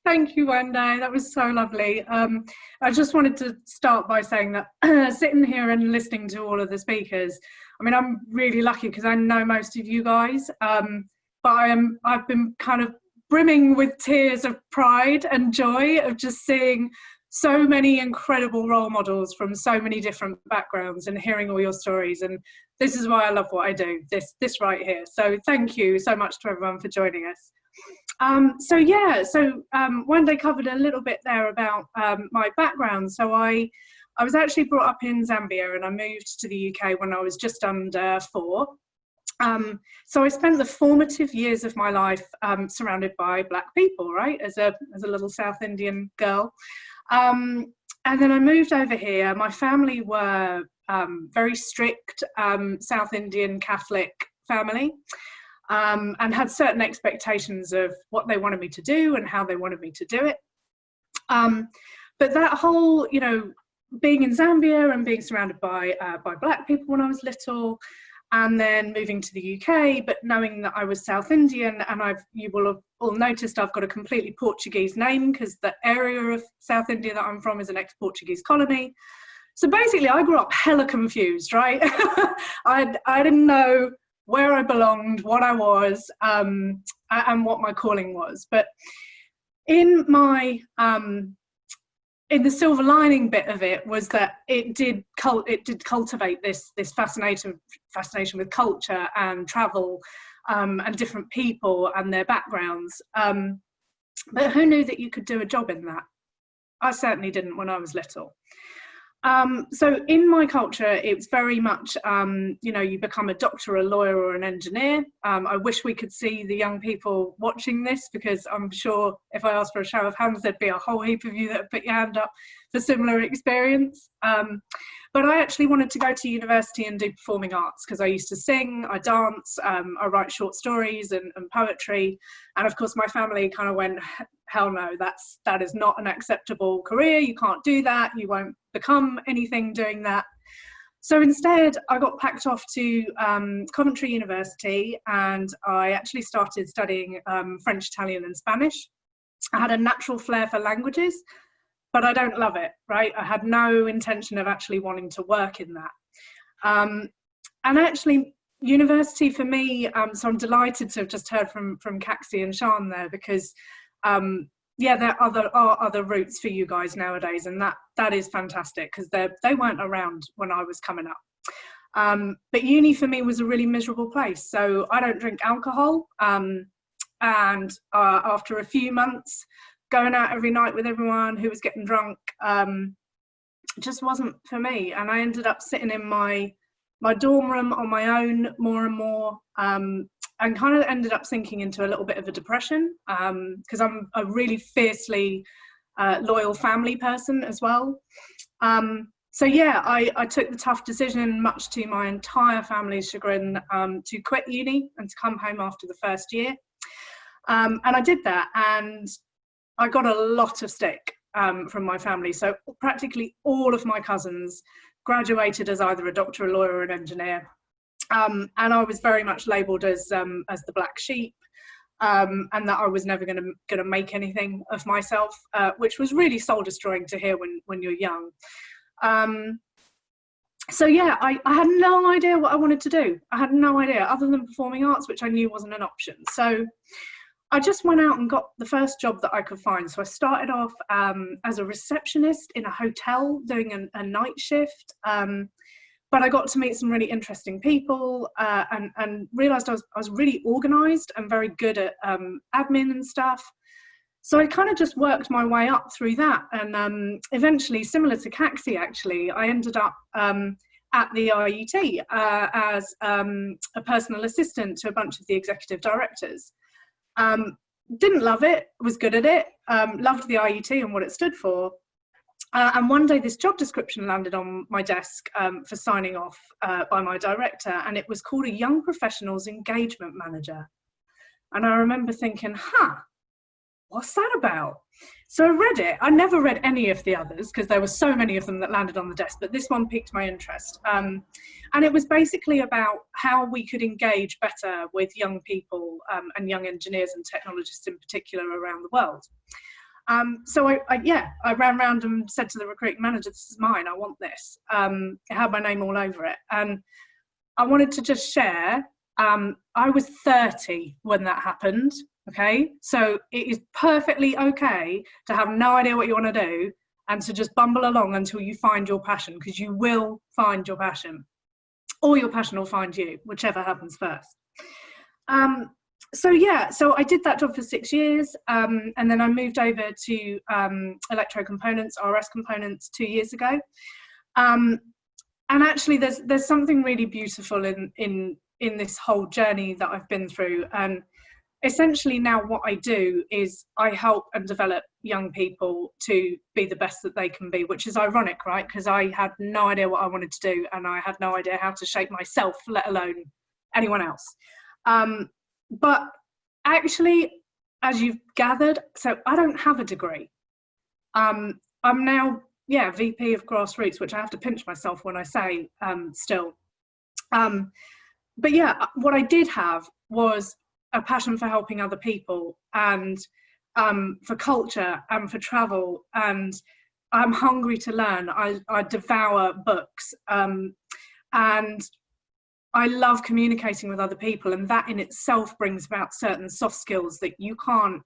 Thank you, Wendy. That was so lovely. I just wanted to start by saying that sitting here and listening to all of the speakers, I mean, I'm really lucky because I know most of you guys, but I've been kind of brimming with tears of pride and joy of just seeing so many incredible role models from so many different backgrounds and hearing all your stories. And this is why I love what I do, this right here. So thank you so much to everyone for joining us. Wendy covered a little bit there about my background. So I was actually brought up in Zambia and I moved to the UK when I was just under 4. So I spent the formative years of my life surrounded by Black people, right, as a little South Indian girl. And then I moved over here. My family were very strict South Indian Catholic family. And had certain expectations of what they wanted me to do and how they wanted me to do it. But that whole, being in Zambia and being surrounded by Black people when I was little, and then moving to the UK, but knowing that I was South Indian, and you will have all noticed I've got a completely Portuguese name because the area of South India that I'm from is an ex-Portuguese colony. So basically I grew up hella confused, right? I didn't know where I belonged, what I was, and what my calling was. But in my in the silver lining bit of it was that it did cultivate this fascination with culture and travel and different people and their backgrounds. But who knew that you could do a job in that? I certainly didn't when I was little. So in my culture, it's very much, you become a doctor, a lawyer, or an engineer. I wish we could see the young people watching this, because I'm sure if I asked for a show of hands, there'd be a whole heap of you that would put your hand up for similar experience. But I actually wanted to go to university and do performing arts because I used to sing, I dance, I write short stories and poetry. And of course, my family kind of went, hell no, that is not an acceptable career. You can't do that. You won't become anything doing that. So instead, I got packed off to Coventry University, and I actually started studying French, Italian, and Spanish. I had a natural flair for languages, but I don't love it, right? I had no intention of actually wanting to work in that. And actually, university for me, so I'm delighted to have just heard from Kaxi and Sean there, because there are other routes for you guys nowadays, and that is fantastic, because they weren't around when I was coming up. But uni for me was a really miserable place. So I don't drink alcohol, and after a few months going out every night with everyone who was getting drunk, just wasn't for me. And I ended up sitting in my dorm room on my own more and more, and kind of ended up sinking into a little bit of a depression, because I'm a really fiercely loyal family person as well. I took the tough decision, much to my entire family's chagrin, to quit uni and to come home after the first year. And I did that, and I got a lot of stick from my family. So practically all of my cousins graduated as either a doctor, a lawyer, or an engineer. And I was very much labelled as the black sheep, and that I was never going to make anything of myself, which was really soul destroying to hear when you're young. I had no idea what I wanted to do. I had no idea, other than performing arts, which I knew wasn't an option. So I just went out and got the first job that I could find. So I started off as a receptionist in a hotel doing a night shift. But I got to meet some really interesting people, and realised I was really organised and very good at admin and stuff. So I kind of just worked my way up through that. And eventually, similar to Kaxi actually, I ended up at the IUT as a personal assistant to a bunch of the executive directors. Didn't love it, was good at it, loved the IUT and what it stood for. And one day this job description landed on my desk for signing off by my director, and it was called a Young Professionals Engagement Manager. And I remember thinking, what's that about? So I read it. I never read any of the others because there were so many of them that landed on the desk, but this one piqued my interest. And it was basically about how we could engage better with young people and young engineers and technologists in particular around the world. So I ran around and said to the recruiting manager, this is mine, I want this. It had my name all over it. And I wanted to just share, I was 30 when that happened, okay? So it is perfectly okay to have no idea what you want to do and to just bumble along until you find your passion, because you will find your passion, or your passion will find you, whichever happens first. So I did that job for 6 years, and then I moved over to electro components, RS components, 2 years ago. And actually, there's something really beautiful in this whole journey that I've been through. And essentially now what I do is I help and develop young people to be the best that they can be, which is ironic, right? Because I had no idea what I wanted to do, and I had no idea how to shape myself, let alone anyone else. But actually, as you've gathered, so I don't have a degree. I'm now, VP of Grassroots, which I have to pinch myself when I say still. But yeah, what I did have was a passion for helping other people, and for culture and for travel, and I'm hungry to learn. I devour books, and I love communicating with other people, and that in itself brings about certain soft skills that you can't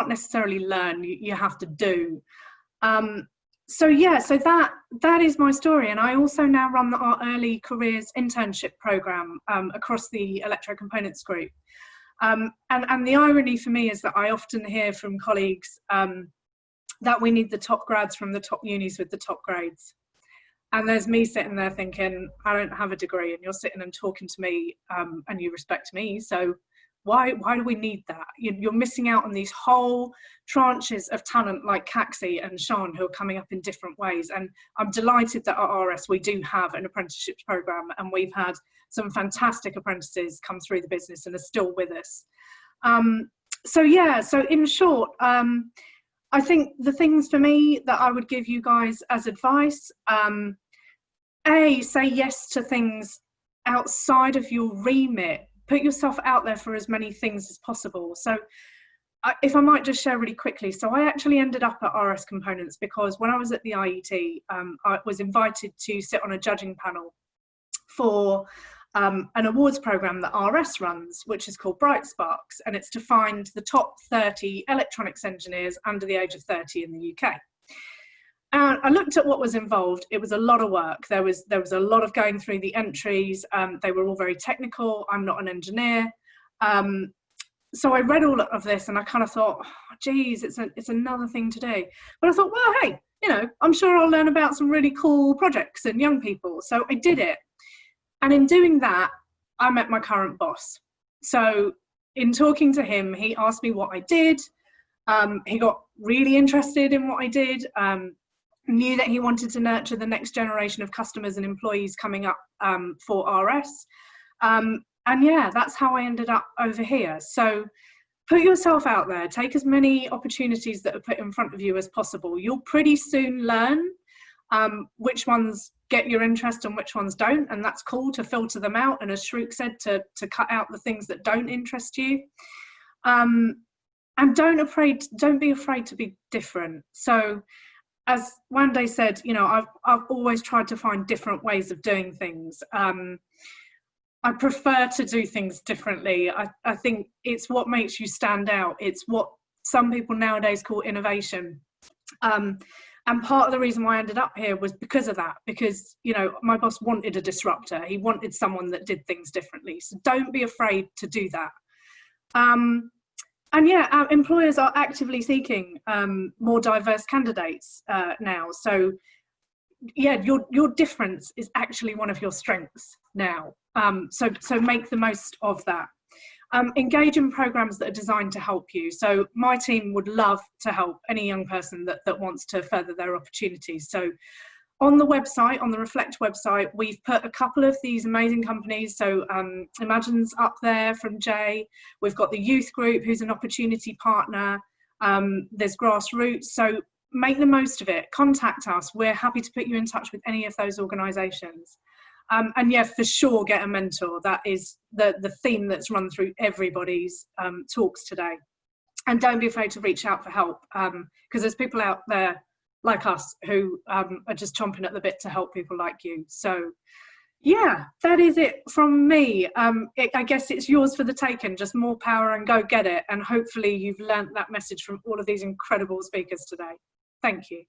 necessarily learn, you have to do. So that is my story. And I also now run our early careers internship program across the electro components group. And the irony for me is that I often hear from colleagues that we need the top grads from the top unis with the top grades. And there's me sitting there thinking, I don't have a degree, and you're sitting and talking to me, and you respect me. So why do we need that? You're missing out on these whole tranches of talent like Caxi and Sean, who are coming up in different ways. And I'm delighted that at RS we do have an apprenticeships program, and we've had some fantastic apprentices come through the business and are still with us. So in short, I think the things for me that I would give you guys as advice, say yes to things outside of your remit. Put yourself out there for as many things as possible. So if I might just share really quickly, so I actually ended up at RS Components because when I was at the IET, I was invited to sit on a judging panel for an awards program that RS runs, which is called Bright Sparks, and it's to find the top 30 electronics engineers under the age of 30 in the UK. And I looked at what was involved. It was a lot of work. There was a lot of going through the entries. They were all very technical. I'm not an engineer. So I read all of this and I kind of thought, oh, geez, it's another thing to do. But I thought, well, hey, I'm sure I'll learn about some really cool projects and young people. So I did it. And in doing that, I met my current boss. So in talking to him, he asked me what I did. He got really interested in what I did. Knew that he wanted to nurture the next generation of customers and employees coming up for RS. And yeah, that's how I ended up over here. So put yourself out there, take as many opportunities that are put in front of you as possible. You'll pretty soon learn which ones get your interest and which ones don't. And that's cool to filter them out. And as Shreuk said, to cut out the things that don't interest you. And don't be afraid to be different. So as Wande said, I've always tried to find different ways of doing things. I prefer to do things differently. I think it's what makes you stand out. It's what some people nowadays call innovation. And part of the reason why I ended up here was because of that, because, my boss wanted a disruptor. He wanted someone that did things differently. So don't be afraid to do that. And yeah, our employers are actively seeking more diverse candidates now. So yeah, your difference is actually one of your strengths now. So make the most of that. Engage in programs that are designed to help you. So my team would love to help any young person that wants to further their opportunities. So on the website, on the Reflect website, we've put a couple of these amazing companies. So Imagine's up there from Jay. We've got the youth group, who's an opportunity partner. There's Grassroots. So make the most of it. Contact us. We're happy to put you in touch with any of those organisations. And yeah, for sure, get a mentor. That is the theme that's run through everybody's talks today. and don't be afraid to reach out for help, because there's people out there like us who are just chomping at the bit to help people like you. So yeah, that is it from me. I guess it's yours for the taking, just more power and go get it. And hopefully you've learnt that message from all of these incredible speakers today. Thank you.